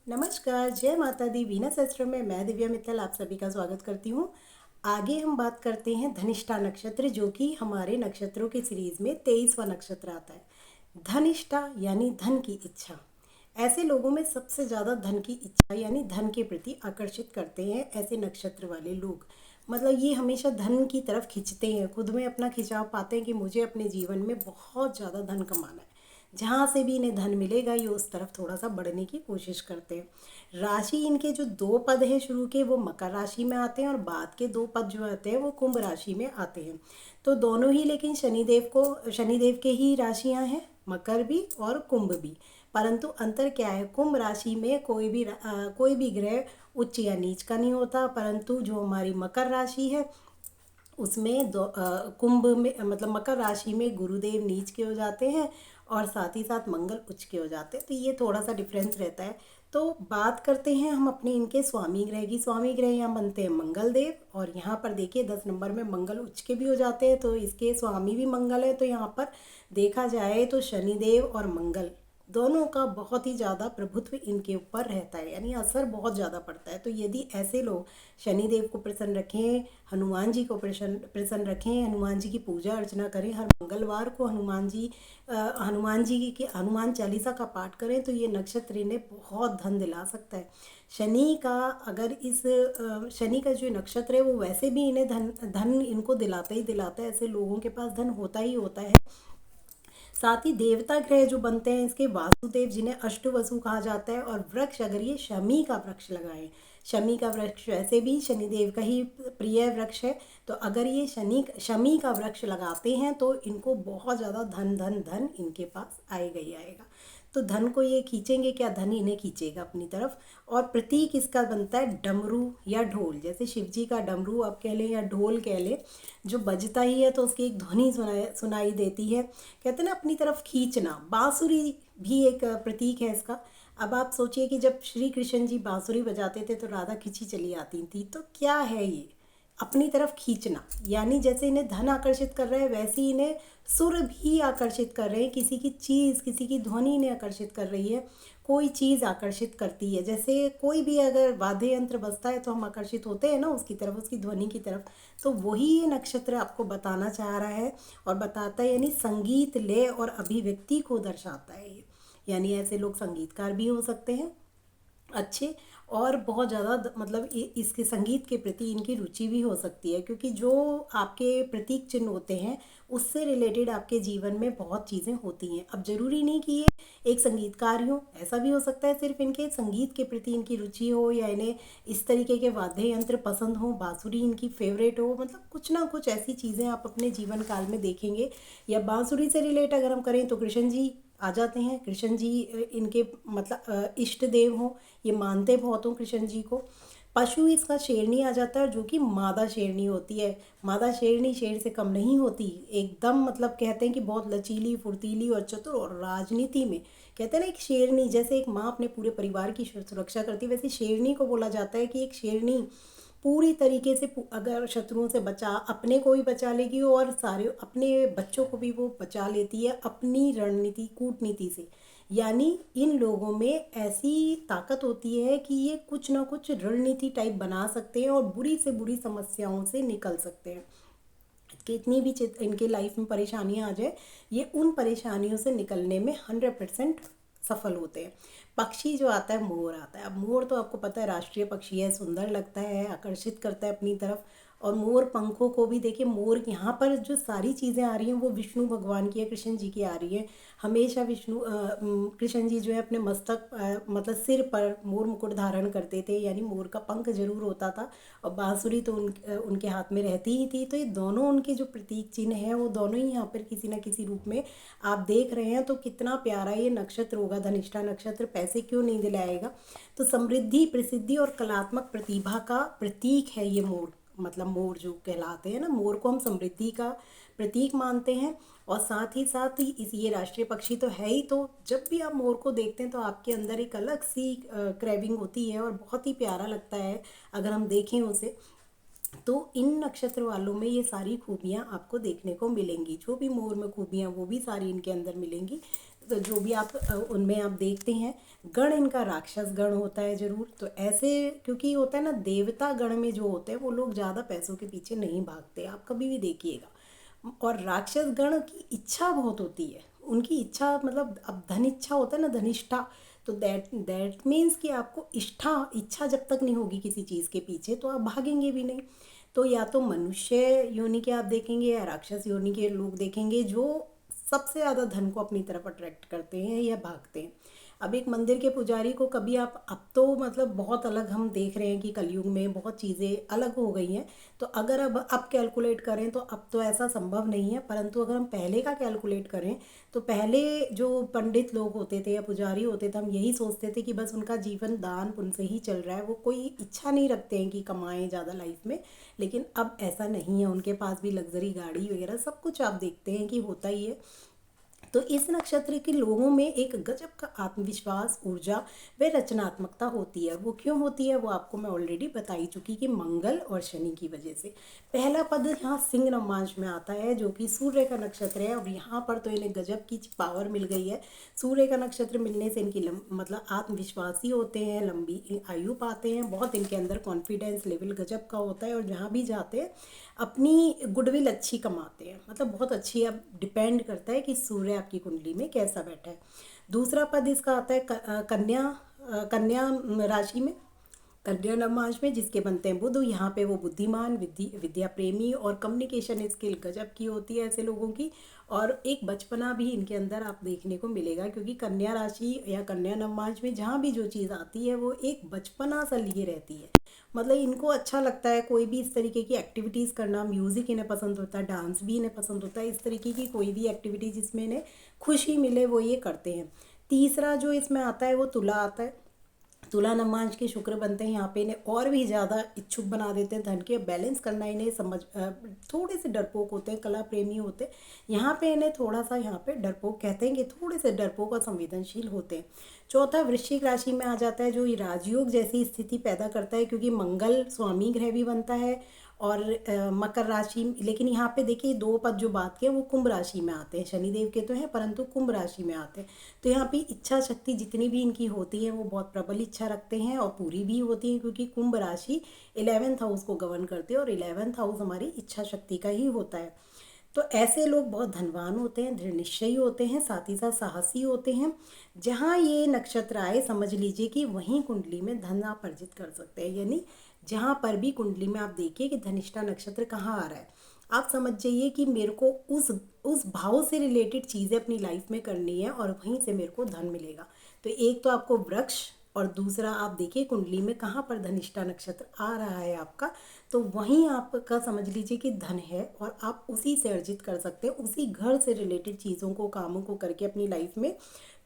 नमस्कार, जय माता दी। वीना सहस्त्र में मैं दिव्या मित्तल आप सभी का स्वागत करती हूँ। आगे हम बात करते हैं धनिष्ठा नक्षत्र, जो कि हमारे नक्षत्रों की सीरीज में 23वां नक्षत्र आता है। धनिष्ठा यानी धन की इच्छा। ऐसे लोगों में सबसे ज़्यादा धन की इच्छा यानी धन के प्रति आकर्षित करते हैं ऐसे नक्षत्र वाले लोग। मतलब ये हमेशा धन की तरफ खींचते हैं, खुद में अपना खिंचाव पाते हैं कि मुझे अपने जीवन में बहुत ज़्यादा धन कमाना है। जहाँ से भी इन्हें धन मिलेगा ये उस तरफ थोड़ा सा बढ़ने की कोशिश करते हैं। राशि इनके जो दो पद हैं शुरू के, वो मकर राशि में आते हैं और बाद के दो पद जो आते हैं वो कुंभ राशि में आते हैं। तो दोनों ही, लेकिन शनिदेव के ही राशियाँ हैं, मकर भी और कुंभ भी। परंतु अंतर क्या है, कुंभ राशि में कोई भी ग्रह उच्च या नीच का नहीं होता, परंतु जो हमारी मकर राशि है उसमें कुंभ में मतलब मकर राशि में गुरुदेव नीच के हो जाते हैं और साथ ही साथ मंगल उच्च के हो जाते हैं। तो ये थोड़ा सा डिफरेंस रहता है। तो बात करते हैं हम अपने इनके स्वामी ग्रह की। स्वामी ग्रह यहाँ बनते हैं मंगल देव, और यहाँ पर देखिए 10 नंबर में मंगल उच्च के भी हो जाते हैं, तो इसके स्वामी भी मंगल है। तो यहाँ पर देखा जाए तो शनिदेव और मंगल दोनों का बहुत ही ज़्यादा प्रभुत्व इनके ऊपर रहता है, यानी असर बहुत ज़्यादा पड़ता है। तो यदि ऐसे लोग शनिदेव को प्रसन्न रखें, हनुमान जी को प्रसन्न रखें, हनुमान जी की पूजा अर्चना करें, हर मंगलवार को हनुमान जी की हनुमान चालीसा का पाठ करें, तो ये नक्षत्र इन्हें बहुत धन दिला सकता है। शनि का जो नक्षत्र है वो वैसे भी इन्हें धन धन इनको दिलाता ही दिलाता है। ऐसे लोगों के पास धन होता ही होता है। साथ ही देवता ग्रह जो बनते हैं इसके, वासुदेव जिन्हें अष्टवसु कहा जाता है, और वृक्ष अगर ये शमी का वृक्ष लगाएं, शमी का वृक्ष वैसे भी शनिदेव का ही प्रिय वृक्ष है। तो अगर ये शमी का वृक्ष लगाते हैं तो इनको बहुत ज़्यादा धन धन धन इनके पास आएगा ही आएगा। तो धन को ये खींचेंगे, क्या धन इन्हें खींचेगा अपनी तरफ। और प्रतीक इसका बनता है डमरू या ढोल। जैसे शिव जी का डमरू आप कह लें या ढोल कह लें, जो बजता ही है तो उसकी एक ध्वनि सुनाई देती है। कहते हैं ना अपनी तरफ खींचना। बांसुरी भी एक प्रतीक है इसका। अब आप सोचिए कि जब श्री कृष्ण जी बांसुरी बजाते थे तो राधा खिंची चली आती थी। तो क्या है ये अपनी तरफ खींचना, यानी जैसे इन्हें धन आकर्षित कर रहा है वैसे ही इन्हें सुर भी आकर्षित कर रहे हैं। किसी की चीज़, किसी की ध्वनि इन्हें आकर्षित कर रही है। कोई चीज़ आकर्षित करती है, जैसे कोई भी अगर वाद्य यंत्र बजता है तो हम आकर्षित होते हैं ना उसकी तरफ, उसकी ध्वनि की तरफ। तो वही ये नक्षत्र आपको बताना चाह रहा है और बताता है, यानी संगीत, लय और अभिव्यक्ति को दर्शाता है ये। यानी ऐसे लोग संगीतकार भी हो सकते हैं अच्छे, और बहुत ज़्यादा मतलब इसके संगीत के प्रति इनकी रुचि भी हो सकती है, क्योंकि जो आपके प्रतीक चिन्ह होते हैं उससे रिलेटेड आपके जीवन में बहुत चीज़ें होती हैं। अब ज़रूरी नहीं कि ये एक संगीतकार ही हो, ऐसा भी हो सकता है सिर्फ इनके संगीत के प्रति इनकी रुचि हो, या इन्हें इस तरीके के वाद्य यंत्र पसंद हो, बांसुरी इनकी फेवरेट हो। मतलब कुछ ना कुछ ऐसी चीज़ें आप अपने जीवन काल में देखेंगे। या बांसुरी से रिलेट अगर हम करें तो कृष्ण जी आ जाते हैं। कृष्ण जी इनके मतलब इष्ट देव हों, ये मानते बहुत हों कृष्ण जी को। पशु इसका शेरनी आ जाता है, जो कि मादा शेरनी होती है। मादा शेरनी शेर से कम नहीं होती, एकदम मतलब कहते हैं कि बहुत लचीली, फुर्तीली और चतुर। और राजनीति में कहते हैं ना, एक शेरनी जैसे एक माँ अपने पूरे परिवार की सुरक्षा करती है, वैसे शेरनी को बोला जाता है कि एक शेरनी पूरी तरीके से अगर शत्रुओं से अपने को भी बचा लेगी और सारे अपने बच्चों को भी वो बचा लेती है अपनी रणनीति, कूटनीति से। यानी इन लोगों में ऐसी ताकत होती है कि ये कुछ ना कुछ रणनीति टाइप बना सकते हैं और बुरी से बुरी समस्याओं से निकल सकते हैं। कितनी भी इनके लाइफ में परेशानियां आ जाए, ये उन परेशानियों से निकलने में 100% सफल होते हैं। पक्षी जो आता है, मोर आता है। अब मोर तो आपको पता है राष्ट्रीय पक्षी है, सुंदर लगता है, आकर्षित करता है अपनी तरफ। और मोर पंखों को भी देखिए, मोर यहाँ पर जो सारी चीज़ें आ रही हैं वो विष्णु भगवान की है, कृष्ण जी की आ रही है। हमेशा कृष्ण जी जो है अपने मस्तक मतलब सिर पर मोर मुकुट धारण करते थे, यानी मोर का पंख जरूर होता था। और बांसुरी तो उनके हाथ में रहती ही थी। तो ये दोनों उनके जो प्रतीक चिन्ह हैं वो दोनों ही यहाँ पर किसी न किसी रूप में आप देख रहे हैं। तो कितना प्यारा ये नक्षत्र होगा धनिष्ठा नक्षत्र, पैसे क्यों नहीं दिलाएगा। तो समृद्धि, प्रसिद्धि और कलात्मक प्रतिभा का प्रतीक है ये मोर। मतलब मोर जो कहलाते हैं ना, मोर को हम समृद्धि का प्रतीक मानते हैं। और साथ ही इस ये राष्ट्रीय पक्षी तो है ही। तो जब भी आप मोर को देखते हैं तो आपके अंदर एक अलग सी क्रेविंग होती है और बहुत ही प्यारा लगता है अगर हम देखें उसे। तो इन नक्षत्र वालों में ये सारी खूबियाँ आपको देखने को मिलेंगी। जो भी मोर में खूबियाँ वो भी सारी इनके अंदर मिलेंगी। तो जो भी आप उनमें आप देखते हैं गण इनका राक्षस गण होता है ज़रूर। तो ऐसे क्योंकि होता है ना, देवता गण में जो होते हैं वो लोग ज़्यादा पैसों के पीछे नहीं भागते, आप कभी भी देखिएगा। और राक्षस गण की इच्छा बहुत होती है, उनकी इच्छा मतलब अब धन इच्छा होता है ना, धनिष्ठा। तो दैट मीन्स कि आपको इच्छा जब तक नहीं होगी किसी चीज़ के पीछे तो आप भागेंगे भी नहीं। तो या तो मनुष्य योनि के आप देखेंगे या राक्षस योनि के लोग देखेंगे जो सबसे ज़्यादा धन को अपनी तरफ अट्रैक्ट करते हैं या भागते हैं। अब एक मंदिर के पुजारी को कभी आप, अब तो मतलब बहुत अलग हम देख रहे हैं कि कलयुग में बहुत चीज़ें अलग हो गई हैं। तो अगर अब कैलकुलेट करें तो अब तो ऐसा संभव नहीं है, परंतु अगर हम पहले का कैलकुलेट करें तो पहले जो पंडित लोग होते थे या पुजारी होते थे, हम यही सोचते थे कि बस उनका जीवन दान पुण्य से ही चल रहा है, वो कोई इच्छा नहीं रखते हैं कि कमाएं ज़्यादा लाइफ में। लेकिन अब ऐसा नहीं है, उनके पास भी लग्जरी गाड़ी वगैरह सब कुछ आप देखते हैं कि होता ही है। तो इस नक्षत्र के लोगों में एक गजब का आत्मविश्वास, ऊर्जा व रचनात्मकता होती है। वो क्यों होती है वो आपको मैं ऑलरेडी बता ही चुकी कि मंगल और शनि की वजह से। पहला पद यहाँ सिंह नमाज में आता है जो कि सूर्य का नक्षत्र है, और यहाँ पर तो इन्हें गजब की पावर मिल गई है। सूर्य का नक्षत्र मिलने से इनकी मतलब आत्मविश्वासी होते हैं, लंबी आयु पाते हैं, बहुत इनके अंदर कॉन्फिडेंस लेवल गजब का होता है, और जहाँ भी जाते हैं अपनी गुडविल अच्छी कमाते हैं, मतलब बहुत अच्छी। अब डिपेंड करता है कि सूर्य आपकी कुंडली में कैसा बैठा है। दूसरा पद इसका आता है कन्या, कन्या राशि में, कन्या नमाज में जिसके बनते हैं बुध। यहाँ पे वो बुद्धिमान, विद्या प्रेमी और कम्युनिकेशन स्किल गजब की होती है ऐसे लोगों की। और एक बचपना भी इनके अंदर आप देखने को मिलेगा, क्योंकि कन्या राशि या कन्या नमाज में जहाँ भी जो चीज़ आती है वो एक बचपना सा लिए रहती है। मतलब इनको अच्छा लगता है कोई भी इस तरीके की एक्टिविटीज़ करना, म्यूज़िक इन्हें पसंद होता है, डांस भी इन्हें पसंद होता है, इस तरीके की कोई भी एक्टिविटी जिसमें इन्हें खुशी मिले वो ये करते हैं। तीसरा जो इसमें आता है वो तुला आता है। तुला नमाज के शुक्र बनते हैं, यहाँ पे इन्हें और भी ज़्यादा इच्छुक बना देते हैं धन के। बैलेंस करना इन्हें थोड़े से डरपोक होते हैं, कला प्रेमी होते हैं। यहाँ पे इन्हें थोड़ा सा, यहाँ पे डरपोक कहते हैं कि थोड़े से डरपोक और संवेदनशील होते हैं। चौथा वृश्चिक राशि में आ जाता है जो ये राजयोग जैसी स्थिति पैदा करता है, क्योंकि मंगल स्वामी ग्रह भी बनता है। और मकर राशि, लेकिन यहाँ पे देखिए दो पद जो बात के वो कुंभ राशि में आते हैं, शनिदेव के तो हैं परंतु कुंभ राशि में आते हैं। तो यहाँ पे इच्छा शक्ति जितनी भी इनकी होती है वो बहुत प्रबल इच्छा रखते हैं और पूरी भी होती है, क्योंकि कुंभ राशि 11th हाउस को गवर्न करते हैं और 11th हाउस हमारी इच्छा शक्ति का ही होता है। तो ऐसे लोग बहुत धनवान होते हैं, दृढ़ निश्चयी होते हैं, साथ ही साथ साहसी होते हैं। जहाँ ये नक्षत्र आए समझ लीजिए कि वहीं कुंडली में धन आप अर्जित कर सकते हैं। यानी जहाँ पर भी कुंडली में आप देखिए कि धनिष्ठा नक्षत्र कहाँ आ रहा है, आप समझ जाइए कि मेरे को उस भाव से रिलेटेड चीज़ें अपनी लाइफ में करनी है और वहीं से मेरे को धन मिलेगा। तो एक तो आपको वृक्ष, और दूसरा आप देखिए कुंडली में कहाँ पर धनिष्ठा नक्षत्र आ रहा है आपका, तो वहीं आपका समझ लीजिए कि धन है और आप उसी से अर्जित कर सकते हैं, उसी घर से रिलेटेड चीज़ों को, कामों को करके अपनी लाइफ में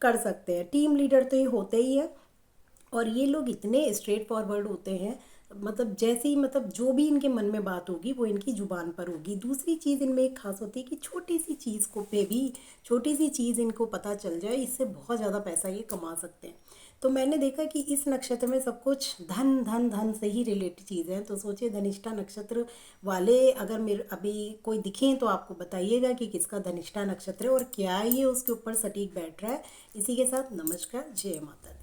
कर सकते हैं। टीम लीडर तो ये होते ही है, और ये लोग इतने स्ट्रेट फॉरवर्ड होते हैं, मतलब जैसे ही मतलब जो भी इनके मन में बात होगी वो इनकी ज़ुबान पर होगी। दूसरी चीज़ इनमें एक खास होती है कि छोटी सी चीज़ को पे भी, छोटी सी चीज़ इनको पता चल जाए, इससे बहुत ज़्यादा पैसा ये कमा सकते हैं। तो मैंने देखा कि इस नक्षत्र में सब कुछ धन धन धन से ही रिलेटेड चीज़ें हैं। तो सोचिए धनिष्ठा नक्षत्र वाले अगर मेरे अभी कोई दिखें तो आपको बताइएगा कि किसका धनिष्ठा नक्षत्र है और क्या ये उसके ऊपर सटीक बैठ रहा है। इसी के साथ नमस्कार, जय माता दी।